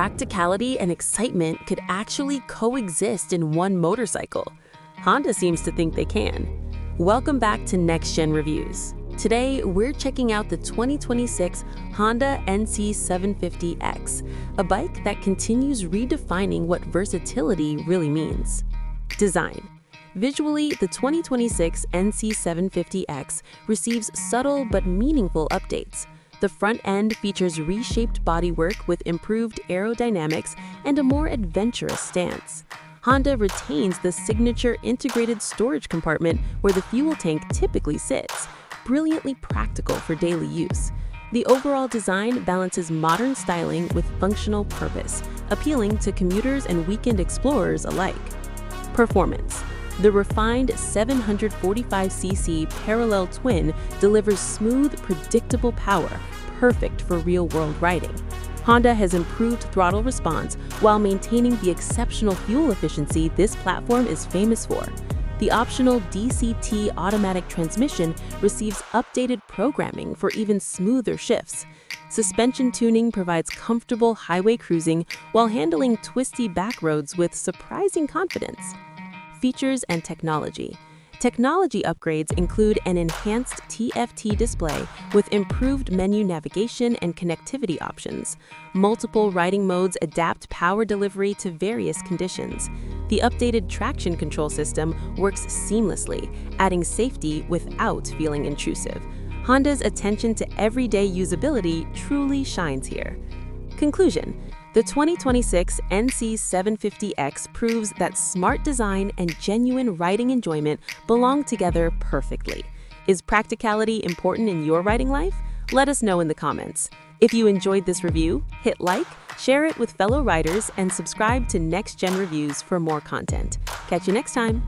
practicality and excitement could actually coexist in one motorcycle? Honda seems to think they can. Welcome back to Next Gen Reviews. Today, we're checking out the 2026 Honda NC750X, a bike that continues redefining what versatility really means. Design. Visually, the 2026 NC750X receives subtle but meaningful updates. The front end features reshaped bodywork with improved aerodynamics and a more adventurous stance. Honda retains the signature integrated storage compartment where the fuel tank typically sits, brilliantly practical for daily use. The overall design balances modern styling with functional purpose, appealing to commuters and weekend explorers alike. Performance. The refined 745cc parallel twin delivers smooth, predictable power, perfect for real-world riding. Honda has improved throttle response while maintaining the exceptional fuel efficiency this platform is famous for. The optional DCT automatic transmission receives updated programming for even smoother shifts. Suspension tuning provides comfortable highway cruising while handling twisty back roads with surprising confidence. Features and technology. Technology upgrades include an enhanced TFT display with improved menu navigation and connectivity options. Multiple riding modes adapt power delivery to various conditions. The updated traction control system works seamlessly, adding safety without feeling intrusive. Honda's attention to everyday usability truly shines here. Conclusion. The 2026 NC750X proves that smart design and genuine riding enjoyment belong together perfectly. Is practicality important in your riding life? Let us know in the comments. If you enjoyed this review, hit like, share it with fellow riders, and subscribe to Next Gen Reviews for more content. Catch you next time.